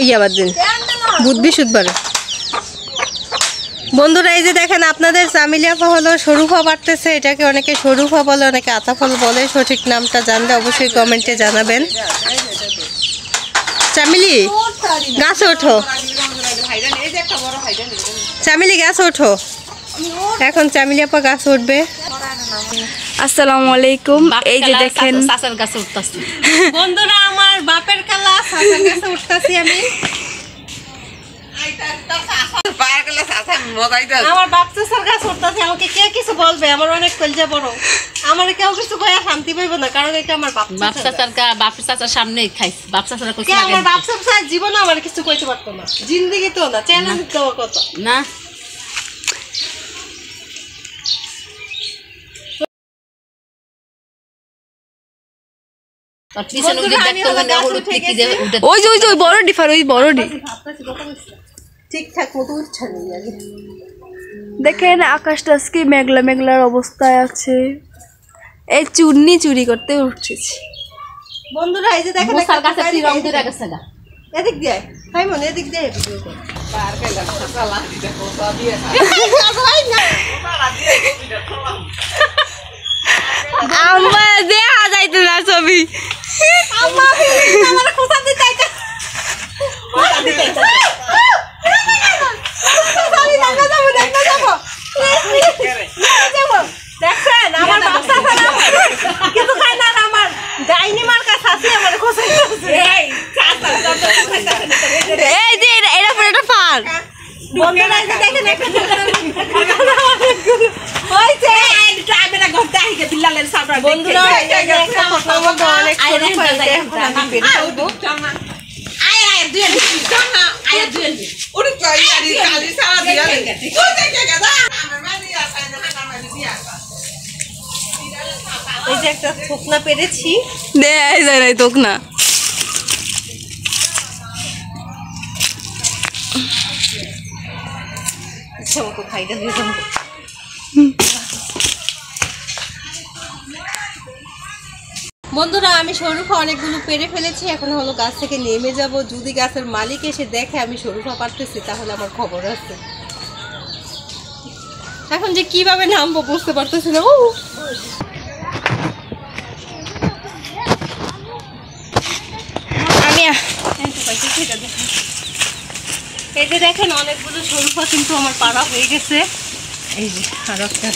ইয়াবার দিন বুধ বৃহস্পতিবার। বন্ধুরা এই যে দেখেন আপনাদের চামিলিয়া ফল হলো সরুফা বাড়তেছে, এটাকে অনেকে সরুফা বলে অনেকে আতা ফল বলে, সঠিক নামটা জানলে অবশ্যই কমেন্টে জানাবেন। চামিলি গাছে ওঠো, চামিলি গাছে ওঠো, এখন চামিলি আপা গাছে উঠবে। আসসালামু আলাইকুম। এই যে দেখেন চাচার গাছে উঠতাছি বন্ধুরা আমার বাপের কালা চাচার গাছে উঠতাছি আমি। আমার বাপ চাচার গাছ উঠতাছি, আমাকে কে কিছু বলবে? আমার অনেক কলজা বড়, আমার কেউ কিছু কয়ে শান্তি পাইব না, কারণ এটা আমার বাপ চাচার সামনে খাইছি। বাপ চাচারা কইছে আমার বাপ চাচা জীবনে আমার কিছু কইতে পারতো না, জিন্দেগি তো না, চ্যালেঞ্জ দেওয়ার কথা না। ওই যে ওই বড় ডিফার, ওই বড় ডি ঠিকঠাক মতো উঠছে না। দেখেন আকাশটা আজকে মেঘলা মেঘলার অবস্থায় আছে। এই চুন্নি চুরি করতে উঠেছি। বন্ধুরা এই যে দেখেন মুসার কাছে কি রং দিয়ে গেছে না, এদিক দিয়ে ভাই মনে এদিক দিয়ে ভিডিও কর। আম্মা দেখা যাইতো না ছবি। আম্মা আমার খোসা দিতে চাইছে, খোসা দিতে চাইছে। আমি দেখা যাবো, দেখা যাবো, দেখছেন আমার বাচ্চা ছাড়া কিছু খায় না। আমার ডাইনি মার কাছে আছে, আমার খোসা দিতেছে। এই যে এটা পুরো একটা ফার। বন্ধুরা এই যে দেখেন একটা হইছে ক্যামেরা ঘরতে আইকে বিল্লালের সাবরা। বন্ধুরা এই যে একটা ফটো মতো অনেক ছোট হয়েছে, এখন আমি বের করব। আয় দুই জানা আয় দুই ওরে কই আরি কালি সারা দিয়া ওই দেখে গেদা আমার মানি আসে না আমার দিয়া আসে। এই যে একটা থোকনা পেরেছি, দেই যায় নাই তোক না। আচ্ছা ও তো খাইটা দিয়ে যাবো। বন্ধুরা আমি সরুফা অনেকগুলো পেরে ফেলেছি, এখন হলো গাছ থেকে নেমে যাব। যদি গাছের মালিক এসে দেখে আমি সরুফা পারতেছি তাহলে আমার খবর আছে। এখন যে কিভাবে নামবো বুঝতে পারতেছি না। আমি এই যে দেখেন অনেকগুলো সরুফা কিন্তু আমার পাড়া হয়ে গেছে। এই যে আর একটা,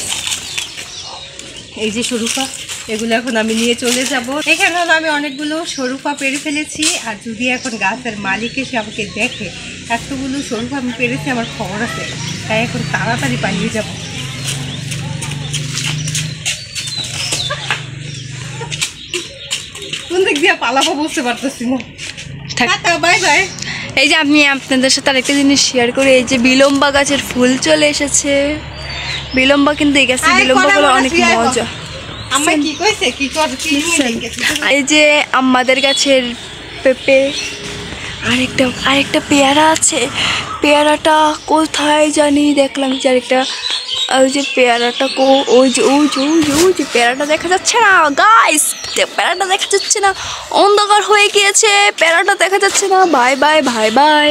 এই যে সরুফা, এগুলো এখন আমি নিয়ে চলে যাব। এখানে হলো আমি অনেকগুলো সরুফা পেরে ফেলেছি, আর যদি এখন গাছের মালিক এসে আমাকে দেখে এতগুলো সরুফা আমি পেরেছি আমার খবর আছে, তাই এখন তাড়াতাড়ি পালিয়ে যাব। কোন দিক দিয়ে পালাবো বুঝতে পারতেছি না। Tata bye bye. এই যে আমি আপনাদের সাথে আরেকটা জিনিস শেয়ার করি, এই যে বিলম্বা গাছের ফুল চলে এসেছে। বিলম্বা কিন্তু এই গাছের বিলম্বাগুলো অনেক মজা। আম্মা কি কইছে কি কর কি এই যে আমাদের গাছের পেঁপে, আরেকটা পেয়ারা আছে। পেয়ারাটা কোথায় জানি দেখলাম যে আরেকটা, ওই যে পেয়ারাটা ওই যে পেয়ারাটা দেখা যাচ্ছে না গাইস, পেয়ারাটা দেখা যাচ্ছে না, অন্ধকার হয়ে গিয়েছে, পেয়ারাটা দেখা যাচ্ছে না। Bye bye, bye bye.